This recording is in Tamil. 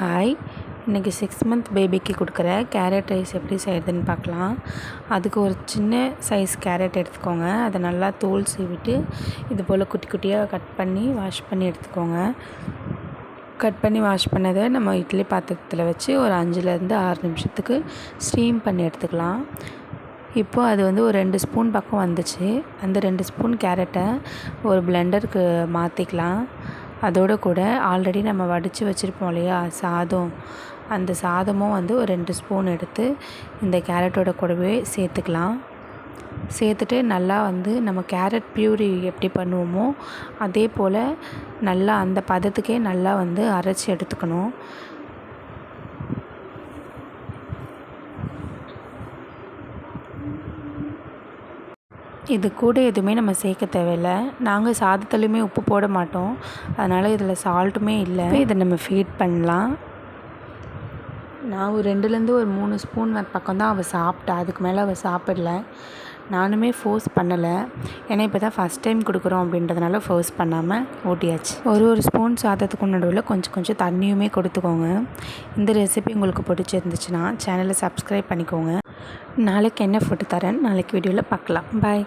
ஹாய், இன்றைக்கி 6 மந்த் பேபிக்கு கொடுக்குற கேரட் ரைஸ் எப்படி செய்கிறதுன்னு பார்க்கலாம். அதுக்கு ஒரு சின்ன சைஸ் கேரட் எடுத்துக்கோங்க. அதை நல்லா தோல் சீவிட்டு இது போல் குட்டி குட்டியாக கட் பண்ணி வாஷ் பண்ணி எடுத்துக்கோங்க. கட் பண்ணி வாஷ் பண்ணதை நம்ம இட்லி பாத்திரத்தில் வச்சு ஒரு 5லேருந்து 6 நிமிஷத்துக்கு ஸ்டீம் பண்ணி எடுத்துக்கலாம். இப்போது அது ஒரு 2 ஸ்பூன் பக்கம் வந்துச்சு. அந்த 2 ஸ்பூன் கேரட்டை ஒரு பிளெண்டருக்கு மாற்றிக்கலாம். அதோடு கூட ஆல்ரெடி நம்ம வடித்து வச்சுருப்போம் இல்லையா சாதம், அந்த சாதமும் ஒரு 2 ஸ்பூன் எடுத்து இந்த கேரட்டோட கூடவே சேர்த்துக்கலாம். சேர்த்துட்டு நல்லா நம்ம கேரட் பியூரி எப்படி பண்ணுவோமோ அதே போல் நல்லா அந்த பதத்துக்கே நல்லா அரைச்சி எடுத்துக்கணும். இது கூட எதுவுமே நம்ம சேர்க்க தேவையில்லை. நாங்கள் சாதத்துலேயுமே உப்பு போட மாட்டோம், அதனால் இதில் சால்ட்டுமே இல்லை. இதை நம்ம ஃபீட் பண்ணலாம். நான் ஒரு 2லேருந்து ஒரு 3 ஸ்பூன் பக்கம் தான் அவள் சாப்பிட்டா. அதுக்கு மேலே அவள் சாப்பிடல. நானுமே ஃபோர்ஸ் பண்ணலை, ஏன்னா இப்போ தான் ஃபஸ்ட் டைம் கொடுக்குறோம் அப்படின்றதுனால ஃபோர்ஸ் பண்ணாமல் ஊட்டியாச்சு. ஒரு ஸ்பூன் சாதத்துக்கு நடுவில் கொஞ்சம் தண்ணியுமே கொடுத்துக்கோங்க. இந்த ரெசிபி உங்களுக்கு பிடிச்சிருந்துச்சுன்னா சேனலை சப்ஸ்கிரைப் பண்ணிக்கோங்க. நாளைக்கு என்ன ஃபுட்டு தரேன்னு நாளைக்கு வீடியோவில் பார்க்கலாம். பாய்.